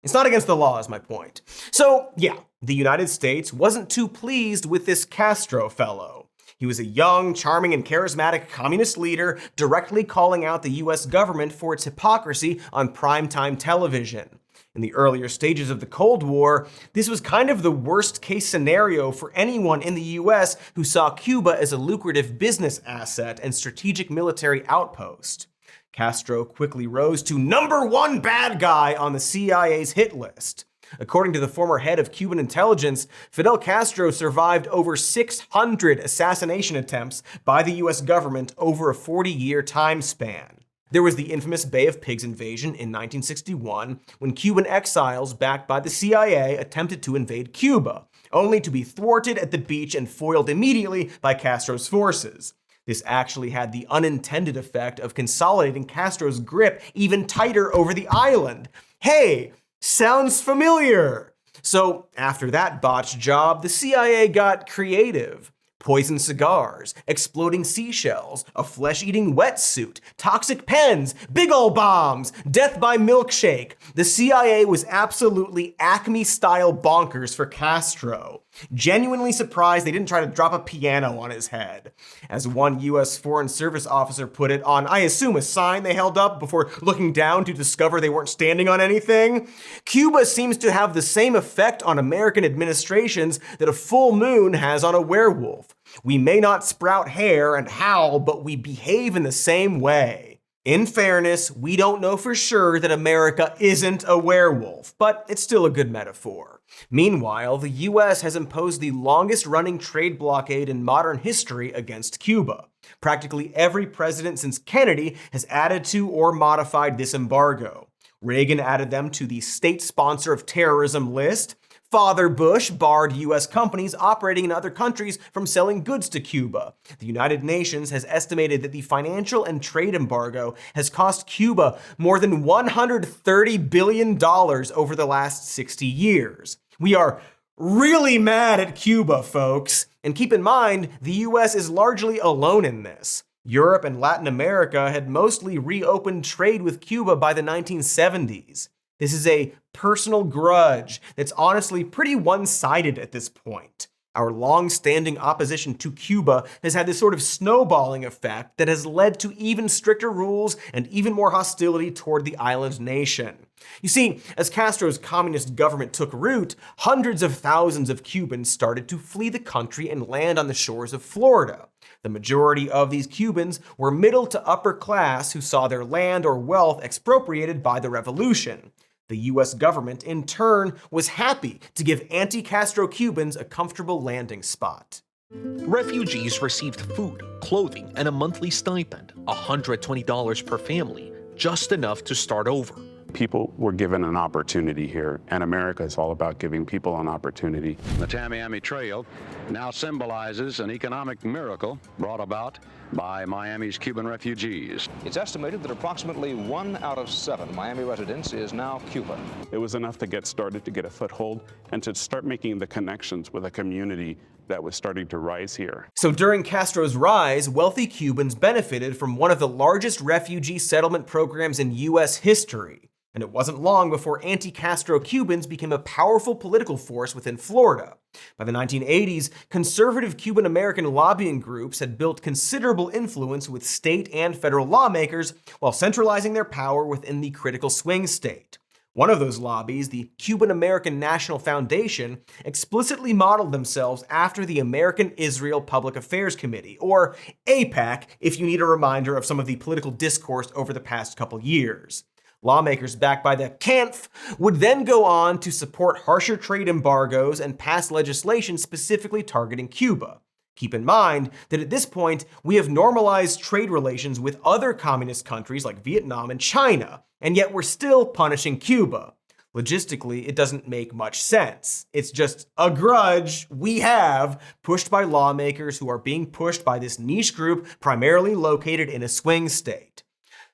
It's not against the law, is my point. So, yeah, the United States wasn't too pleased with this Castro fellow. He was a young, charming, and charismatic communist leader directly calling out the US government for its hypocrisy on primetime television. In the earlier stages of the Cold War, this was kind of the worst-case scenario for anyone in the US who saw Cuba as a lucrative business asset and strategic military outpost. Castro quickly rose to #1 bad guy on the CIA's hit list. According to the former head of Cuban intelligence, Fidel Castro survived over 600 assassination attempts by the US government over a 40-year time span. There was the infamous Bay of Pigs invasion in 1961, when Cuban exiles backed by the CIA attempted to invade Cuba, only to be thwarted at the beach and foiled immediately by Castro's forces. This actually had the unintended effect of consolidating Castro's grip even tighter over the island. Hey, sounds familiar! So after that botched job, the CIA got creative. Poison cigars, exploding seashells, a flesh-eating wetsuit, toxic pens, big ol' bombs, death by milkshake. The CIA was absolutely Acme-style bonkers for Castro. Genuinely surprised they didn't try to drop a piano on his head. As one US Foreign Service officer put it on, I assume, a sign they held up before looking down to discover they weren't standing on anything, Cuba seems to have the same effect on American administrations that a full moon has on a werewolf. We may not sprout hair and howl, but we behave in the same way. In fairness, we don't know for sure that America isn't a werewolf, but it's still a good metaphor. Meanwhile, the US has imposed the longest-running trade blockade in modern history against Cuba. Practically every president since Kennedy has added to or modified this embargo. Reagan added them to the state sponsor of terrorism list. Father Bush barred US companies operating in other countries from selling goods to Cuba. The United Nations has estimated that the financial and trade embargo has cost Cuba more than $130 billion over the last 60 years. We are really mad at Cuba, folks. And keep in mind, the US is largely alone in this. Europe and Latin America had mostly reopened trade with Cuba by the 1970s. This is a personal grudge that's honestly pretty one-sided at this point. Our long-standing opposition to Cuba has had this sort of snowballing effect that has led to even stricter rules and even more hostility toward the island nation. You see, as Castro's communist government took root, hundreds of thousands of Cubans started to flee the country and land on the shores of Florida. The majority of these Cubans were middle to upper class who saw their land or wealth expropriated by the revolution. The US government, in turn, was happy to give anti-Castro Cubans a comfortable landing spot. Refugees received food, clothing, and a monthly stipend, $120 per family, just enough to start over. People were given an opportunity here, and America is all about giving people an opportunity. The Tamiami Trail now symbolizes an economic miracle brought about by Miami's Cuban refugees. It's estimated that approximately 1 out of 7 Miami residents is now Cuban. It was enough to get started, to get a foothold, and to start making the connections with a community that was starting to rise here. So during Castro's rise, wealthy Cubans benefited from one of the largest refugee settlement programs in US history. And it wasn't long before anti-Castro Cubans became a powerful political force within Florida. By the 1980s, conservative Cuban-American lobbying groups had built considerable influence with state and federal lawmakers while centralizing their power within the critical swing state. One of those lobbies, the Cuban-American National Foundation, explicitly modeled themselves after the American Israel Public Affairs Committee, or AIPAC, if you need a reminder of some of the political discourse over the past couple years. Lawmakers backed by the CANF would then go on to support harsher trade embargoes and pass legislation specifically targeting Cuba. Keep in mind that at this point, we have normalized trade relations with other communist countries like Vietnam and China, and yet we're still punishing Cuba. Logistically, it doesn't make much sense. It's just a grudge we have pushed by lawmakers who are being pushed by this niche group primarily located in a swing state.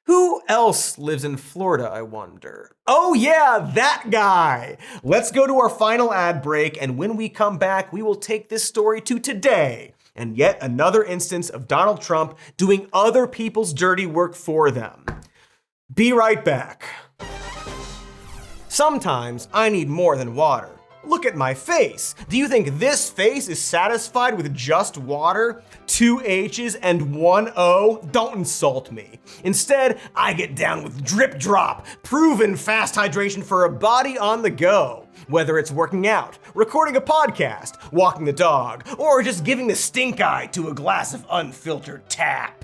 Who else lives in Florida, I wonder? Oh yeah, that guy! Let's go to our final ad break, and when we come back, we will take this story to today, and yet another instance of Donald Trump doing other people's dirty work for them. Be right back. Sometimes I need more than water. Look at my face. Do you think this face is satisfied with just water? 2 H's and 1 O? Don't insult me. Instead, I get down with Drip Drop, proven fast hydration for a body on the go. Whether it's working out, recording a podcast, walking the dog, or just giving the stink eye to a glass of unfiltered tap.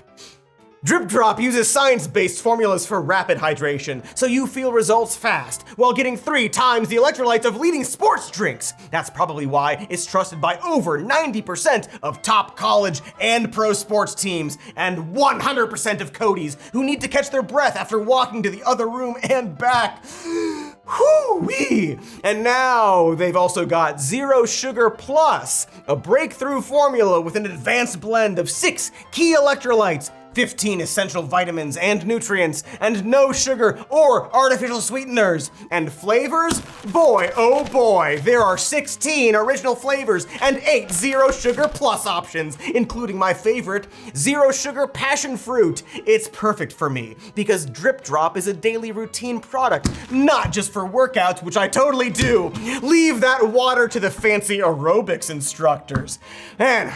Drip Drop uses science-based formulas for rapid hydration, so you feel results fast, while getting 3 times the electrolytes of leading sports drinks. That's probably why it's trusted by over 90% of top college and pro sports teams, and 100% of Codys who need to catch their breath after walking to the other room and back. Whoo-wee! And now they've also got Zero Sugar Plus, a breakthrough formula with an advanced blend of 6 key electrolytes, 15 essential vitamins and nutrients, and no sugar or artificial sweeteners. And flavors? Boy, oh boy, there are 16 original flavors and 8 Zero Sugar Plus options, including my favorite, Zero Sugar Passion Fruit. It's perfect for me, because Drip Drop is a daily routine product, not just for workouts, which I totally do. Leave that water to the fancy aerobics instructors. Man,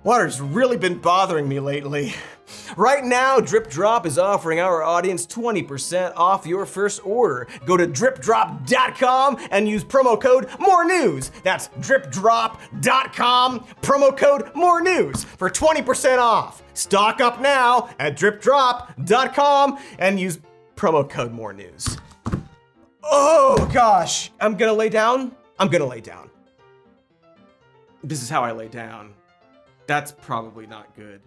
water's really been bothering me lately. Right now, Drip Drop is offering our audience 20% off your first order. Go to dripdrop.com and use promo code MORENEWS. That's dripdrop.com, promo code MORENEWS for 20% off. Stock up now at dripdrop.com and use promo code MORENEWS. Oh gosh, I'm gonna lay down. This is how I lay down. That's probably not good.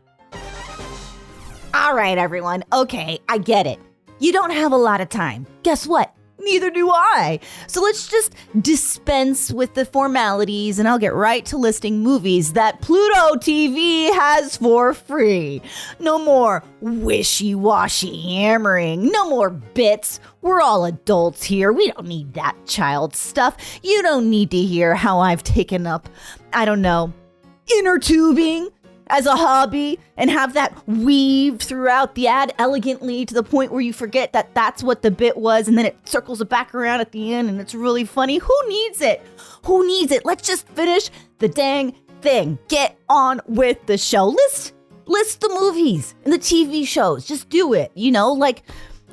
All right, everyone. Okay, I get it. You don't have a lot of time. Guess what? Neither do I. So let's just dispense with the formalities and I'll get right to listing movies that Pluto TV has for free. No more wishy-washy hammering. No more bits. We're all adults here. We don't need that child stuff. You don't need to hear how I've taken up, I don't know, inner tubing as a hobby and have that weaved throughout the ad elegantly to the point where you forget that that's what the bit was and then it circles it back around at the end and it's really funny. Who needs it? Who needs it? Let's just finish the dang thing. Get on with the show. List the movies and the TV shows. Just do it. You know, like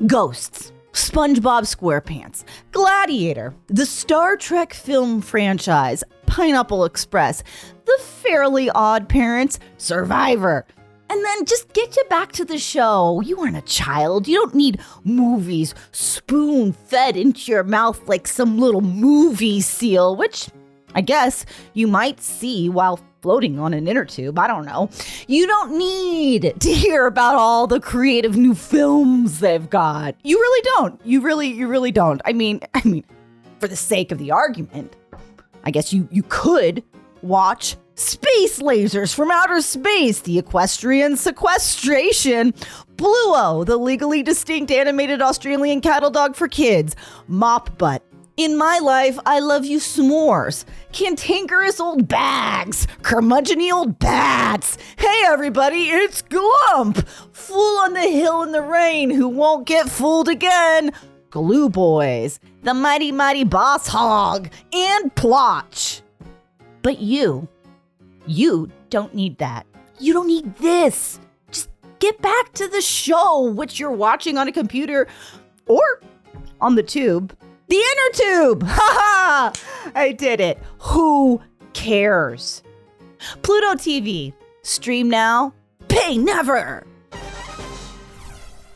Ghosts, SpongeBob SquarePants, Gladiator, the Star Trek film franchise, Pineapple Express, The Fairly Odd Parents, Survivor. And then just get you back to the show. You aren't a child. You don't need movies spoon-fed into your mouth like some little movie seal, which I guess you might see while floating on an inner tube. I don't know. You don't need to hear about all the creative new films they've got. You really don't. You really don't. I mean, for the sake of the argument, I guess you could watch Space Lasers from Outer Space, the Equestrian Sequestration, Pluto, the legally distinct animated Australian cattle dog for kids, Mop Butt, In My Life, I Love You S'mores, Cantankerous Old Bags, Curmudgeon-y Old Bats, Hey Everybody, It's Glump, Fool on the Hill in the Rain Who Won't Get Fooled Again, Glue Boys, the Mighty Mighty Boss Hog, and Plotch. But you don't need that. You don't need this. Just get back to the show, which you're watching on a computer or on the tube. The inner tube! Ha ha! I did it. Who cares? Pluto TV. Stream now. Pay never!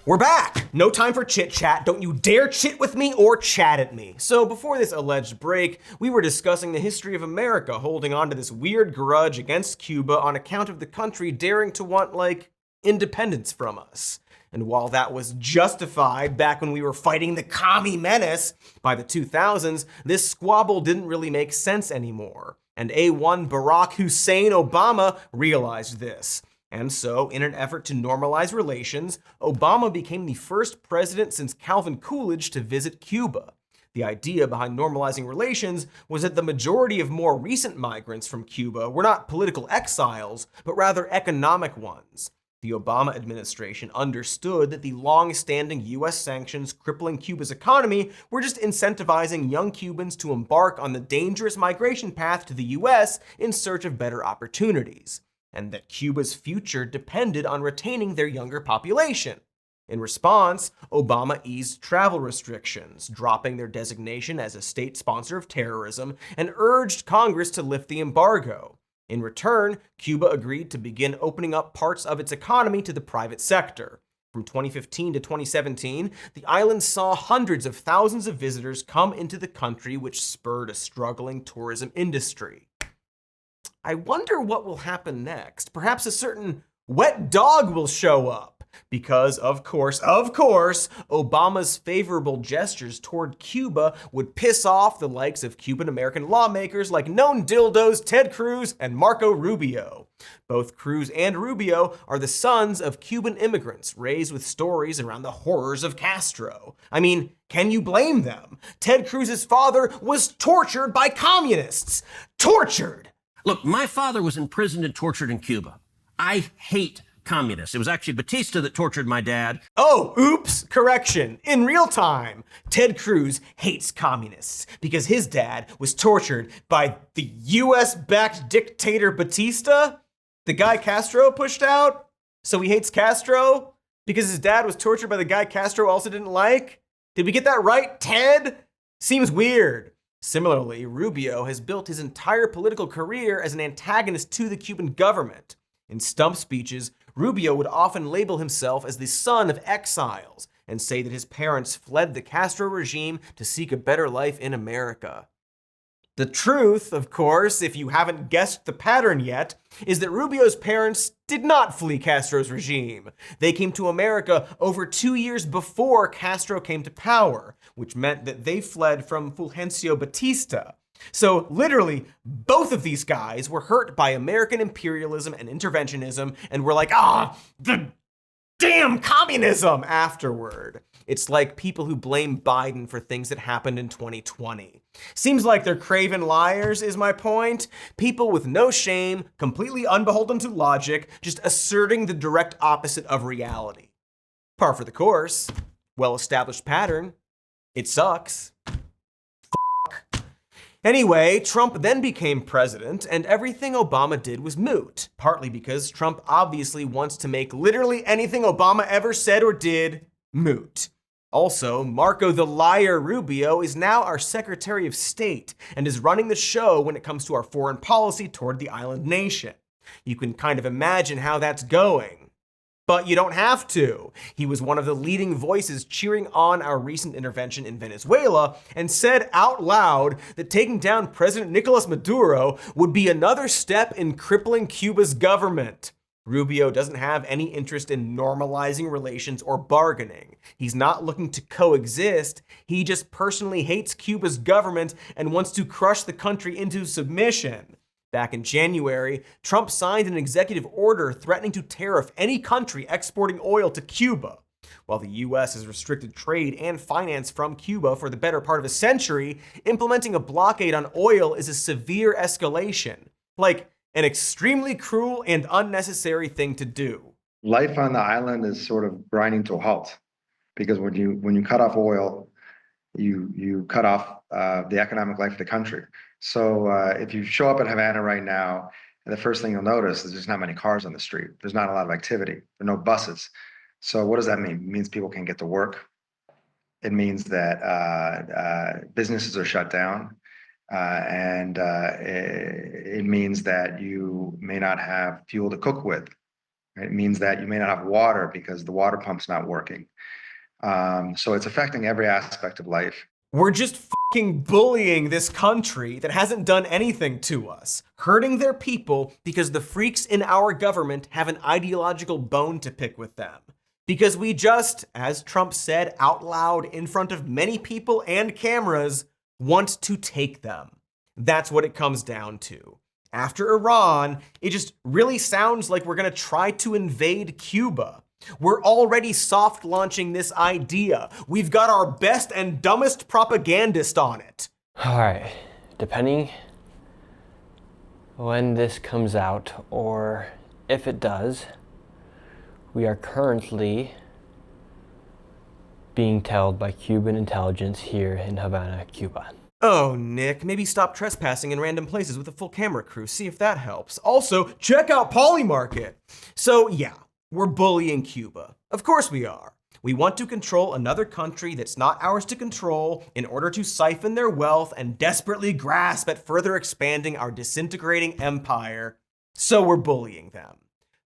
We're back! No time for chit-chat. Don't you dare chit with me or chat at me. So before this alleged break, we were discussing the history of America holding on to this weird grudge against Cuba on account of the country daring to want, like, independence from us. And while that was justified back when we were fighting the commie menace by the 2000s, this squabble didn't really make sense anymore. And A1 Barack Hussein Obama realized this. And so, in an effort to normalize relations, Obama became the first president since Calvin Coolidge to visit Cuba. The idea behind normalizing relations was that the majority of more recent migrants from Cuba were not political exiles, but rather economic ones. The Obama administration understood that the long-standing US sanctions crippling Cuba's economy were just incentivizing young Cubans to embark on the dangerous migration path to the US in search of better opportunities, and that Cuba's future depended on retaining their younger population. In response, Obama eased travel restrictions, dropping their designation as a state sponsor of terrorism, and urged Congress to lift the embargo. In return, Cuba agreed to begin opening up parts of its economy to the private sector. From 2015 to 2017, the island saw hundreds of thousands of visitors come into the country, which spurred a struggling tourism industry. I wonder what will happen next. Perhaps a certain wet dog will show up. Because, of course, Obama's favorable gestures toward Cuba would piss off the likes of Cuban-American lawmakers like known dildos Ted Cruz and Marco Rubio. Both Cruz and Rubio are the sons of Cuban immigrants raised with stories around the horrors of Castro. I mean, can you blame them? Ted Cruz's father was tortured by communists. Tortured! Look, my father was imprisoned and tortured in Cuba. I hate communists. It was actually Batista that tortured my dad. Oh, oops, correction. In real time, Ted Cruz hates communists because his dad was tortured by the US-backed dictator Batista, the guy Castro pushed out. So he hates Castro because his dad was tortured by the guy Castro also didn't like? Did we get that right, Ted? Seems weird. Similarly, Rubio has built his entire political career as an antagonist to the Cuban government. In stump speeches, Rubio would often label himself as the son of exiles and say that his parents fled the Castro regime to seek a better life in America. The truth, of course, if you haven't guessed the pattern yet, is that Rubio's parents did not flee Castro's regime. They came to America over 2 years before Castro came to power, which meant that they fled from Fulgencio Batista. So literally, both of these guys were hurt by American imperialism and interventionism and were like, the damn communism afterward. It's like people who blame Biden for things that happened in 2020. Seems like they're craven liars, is my point. People with no shame, completely unbeholden to logic, just asserting the direct opposite of reality. Par for the course. Well-established pattern. It sucks. Anyway, Trump then became president, and everything Obama did was moot, partly because Trump obviously wants to make literally anything Obama ever said or did moot. Also, Marco the Liar Rubio is now our Secretary of State and is running the show when it comes to our foreign policy toward the island nation. You can kind of imagine how that's going. But you don't have to. He was one of the leading voices cheering on our recent intervention in Venezuela and said out loud that taking down President Nicolas Maduro would be another step in crippling Cuba's government. Rubio doesn't have any interest in normalizing relations or bargaining. He's not looking to coexist. He just personally hates Cuba's government and wants to crush the country into submission. Back in January, Trump signed an executive order threatening to tariff any country exporting oil to Cuba. While the US has restricted trade and finance from Cuba for the better part of a century, implementing a blockade on oil is a severe escalation. Like, an extremely cruel and unnecessary thing to do. Life on the island is sort of grinding to a halt because when you cut off oil, you cut off the economic life of the country. So if you show up in Havana right now, the first thing you'll notice is there's not many cars on the street. There's not a lot of activity. There are no buses. So what does that mean? It means people can't get to work. It means that businesses are shut down. It means that you may not have fuel to cook with. It means that you may not have water because the water pump's not working. So it's affecting every aspect of life. We're just fucking bullying this country that hasn't done anything to us, hurting their people because the freaks in our government have an ideological bone to pick with them. Because we just, as Trump said out loud in front of many people and cameras, want to take them. That's what it comes down to. After Iran, it just really sounds like we're gonna try to invade Cuba. We're already soft launching this idea. We've got our best and dumbest propagandist on it. All right, depending when this comes out, or if it does, we are currently being tailed by Cuban intelligence here in Havana, Cuba. Oh, Nick, maybe stop trespassing in random places with a full camera crew. See if that helps. Also, check out Polymarket. So yeah, we're bullying Cuba. Of course we are. We want to control another country that's not ours to control in order to siphon their wealth and desperately grasp at further expanding our disintegrating empire. So we're bullying them.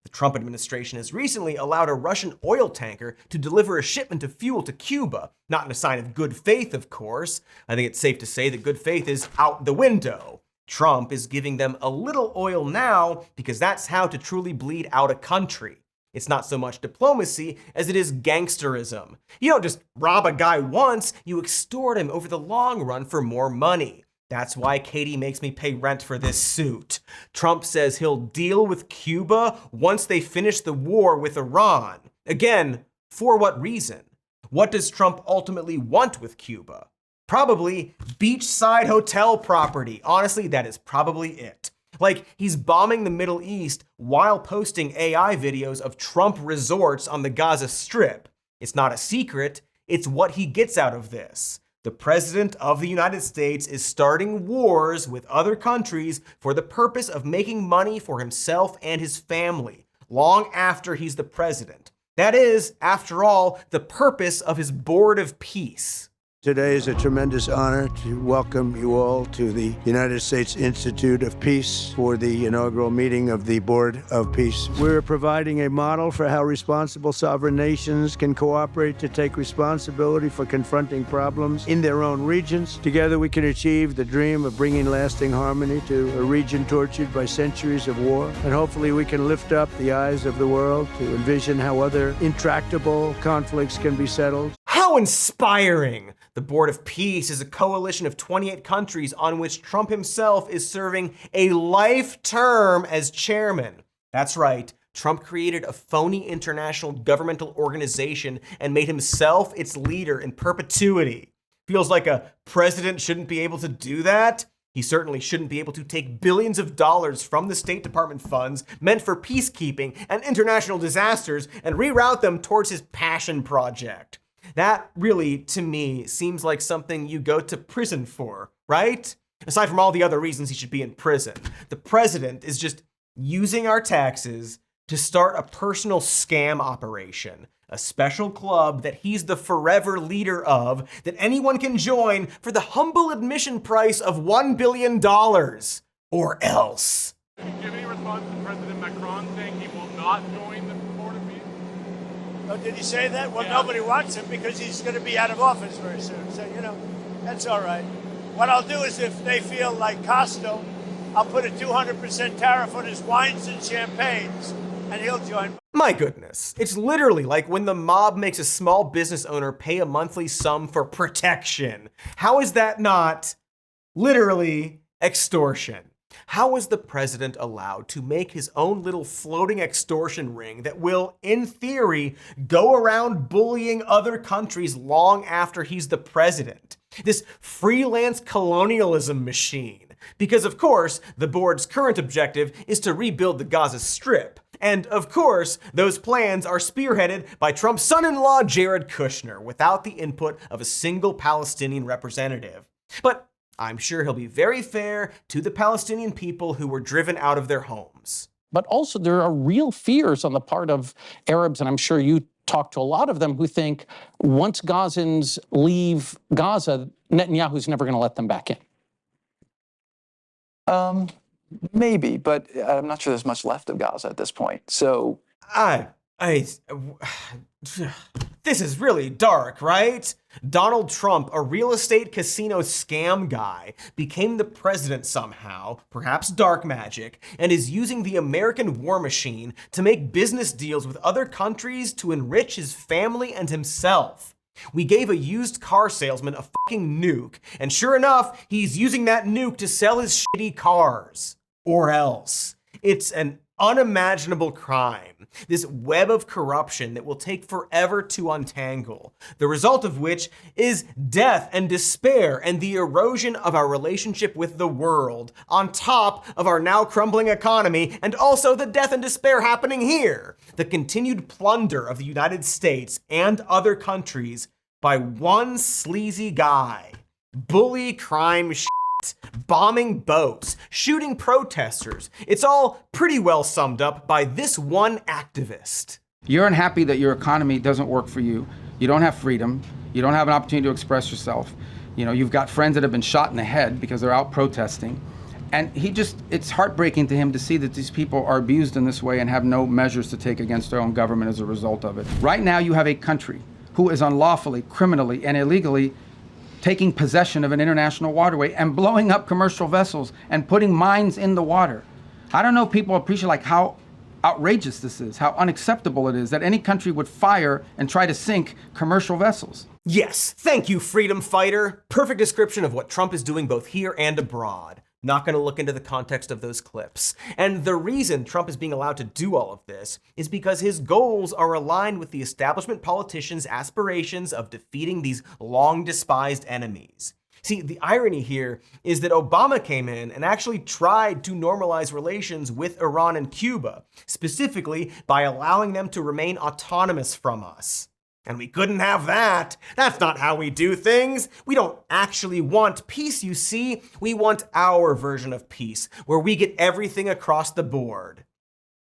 The Trump administration has recently allowed a Russian oil tanker to deliver a shipment of fuel to Cuba. Not in a sign of good faith, of course. I think it's safe to say that good faith is out the window. Trump is giving them a little oil now because that's how to truly bleed out a country. It's not so much diplomacy as it is gangsterism. You don't just rob a guy once, you extort him over the long run for more money. That's why Katy makes me pay rent for this suit. Trump says he'll deal with Cuba once they finish the war with Iran. Again, for what reason? What does Trump ultimately want with Cuba? Probably beachside hotel property. Honestly, that is probably it. Like, he's bombing the Middle East while posting AI videos of Trump resorts on the Gaza Strip. It's not a secret, it's what he gets out of this. The President of the United States is starting wars with other countries for the purpose of making money for himself and his family, long after he's the president. That is, after all, the purpose of his Board of Peace. Today is a tremendous honor to welcome you all to the United States Institute of Peace for the inaugural meeting of the Board of Peace. We're providing a model for how responsible sovereign nations can cooperate to take responsibility for confronting problems in their own regions. Together we can achieve the dream of bringing lasting harmony to a region tortured by centuries of war. And hopefully we can lift up the eyes of the world to envision how other intractable conflicts can be settled. How inspiring! The Board of Peace is a coalition of 28 countries on which Trump himself is serving a life term as chairman. That's right, Trump created a phony international governmental organization and made himself its leader in perpetuity. Feels like a president shouldn't be able to do that? He certainly shouldn't be able to take billions of dollars from the State Department funds meant for peacekeeping and international disasters and reroute them towards his passion project. That really, to me, seems like something you go to prison for, right? Aside from all the other reasons he should be in prison. The president is just using our taxes to start a personal scam operation, a special club that he's the forever leader of that anyone can join for the humble admission price of $1 billion. Or else. Did you give any response to President Macron saying he will not join the Board of Peace? Oh, did he say that? Well, nobody wants him because he's going to be out of office very soon. So, that's all right. What I'll do is if they feel like Costa, I'll put a 200% tariff on his wines and champagnes, and he'll join. My goodness, it's literally like when the mob makes a small business owner pay a monthly sum for protection. How is that not literally extortion? How is the president allowed to make his own little floating extortion ring that will, in theory, go around bullying other countries long after he's the president? This freelance colonialism machine. Because, of course, the board's current objective is to rebuild the Gaza Strip. And of course, those plans are spearheaded by Trump's son-in-law, Jared Kushner, without the input of a single Palestinian representative. But I'm sure he'll be very fair to the Palestinian people who were driven out of their homes. But also there are real fears on the part of Arabs, and I'm sure you talk to a lot of them, who think once Gazans leave Gaza, Netanyahu's never going to let them back in. Maybe, but I'm not sure there's much left of Gaza at this point. So this is really dark, right? Donald Trump, a real estate casino scam guy, became the president somehow, perhaps dark magic, and is using the American war machine to make business deals with other countries to enrich his family and himself. We gave a used car salesman a fucking nuke, and sure enough, he's using that nuke to sell his shitty cars. Or else. It's an unimaginable crime, this web of corruption that will take forever to untangle, the result of which is death and despair and the erosion of our relationship with the world, on top of our now crumbling economy, and also the death and despair happening here, the continued plunder of the United States and other countries by one sleazy guy. Bully crime bombing boats, shooting protesters. It's all pretty well summed up by this one activist. You're unhappy that your economy doesn't work for you. You don't have freedom. You don't have an opportunity to express yourself. You know, you've got friends that have been shot in the head because they're out protesting. And it's heartbreaking to him to see that these people are abused in this way and have no measures to take against their own government as a result of it. Right now, you have a country who is unlawfully, criminally, and illegally taking possession of an international waterway and blowing up commercial vessels and putting mines in the water. I don't know if people appreciate how outrageous this is, how unacceptable it is that any country would fire and try to sink commercial vessels. Yes, thank you, freedom fighter. Perfect description of what Trump is doing both here and abroad. Not going to look into the context of those clips. And the reason Trump is being allowed to do all of this is because his goals are aligned with the establishment politicians' aspirations of defeating these long despised enemies. See, the irony here is that Obama came in and actually tried to normalize relations with Iran and Cuba, specifically by allowing them to remain autonomous from us. And we couldn't have that. That's not how we do things. We don't actually want peace, you see. We want our version of peace, where we get everything across the board.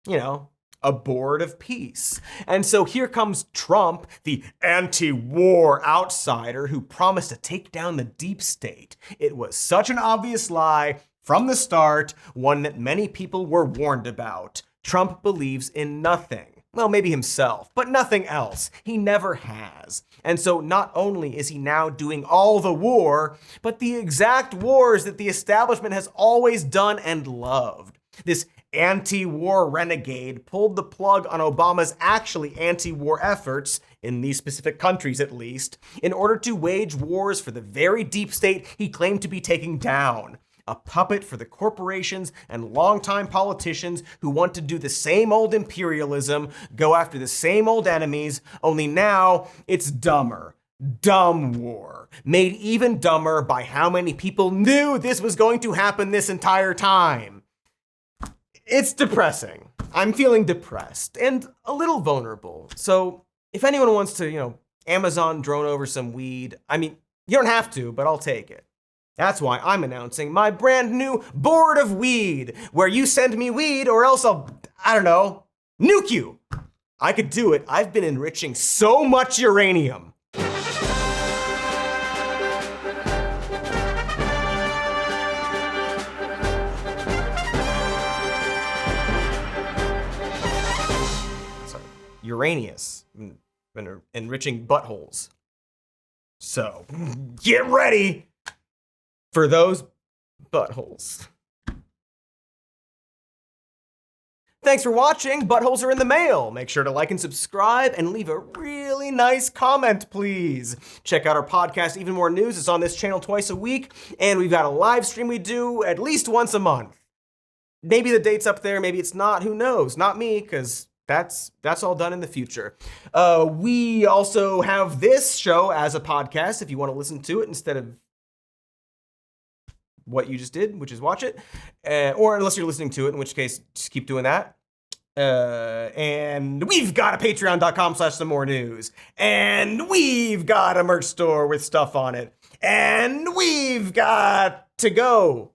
You know, a board of peace. And so here comes Trump, the anti-war outsider who promised to take down the deep state. It was such an obvious lie from the start, one that many people were warned about. Trump believes in nothing. Well, maybe himself, but nothing else. He never has. And so not only is he now doing all the war, but the exact wars that the establishment has always done and loved. This anti-war renegade pulled the plug on Obama's actually anti-war efforts, in these specific countries at least, in order to wage wars for the very deep state he claimed to be taking down. A puppet for the corporations and longtime politicians who want to do the same old imperialism, go after the same old enemies, only now it's dumber. Dumb war. Made even dumber by how many people knew this was going to happen this entire time. It's depressing. I'm feeling depressed and a little vulnerable. So if anyone wants to, Amazon drone over some weed, I mean, you don't have to, but I'll take it. That's why I'm announcing my brand new Board of Weed, where you send me weed or else I'll, nuke you. I could do it. I've been enriching so much uranium. Sorry, Uranius. Been enriching buttholes. So, get ready for those buttholes. Thanks for watching. Buttholes are in the mail. Make sure to like and subscribe and leave a really nice comment, please. Check out our podcast, Even More News. It's on this channel twice a week, and we've got a live stream we do at least once a month. Maybe the date's up there, maybe it's not, who knows? Not me, because that's all done in the future. We also have this show as a podcast if you want to listen to it instead of what you just did, which is watch it, or unless you're listening to it, in which case just keep doing that. And we've got a patreon.com/some more news. And we've got a merch store with stuff on it. And we've got to go.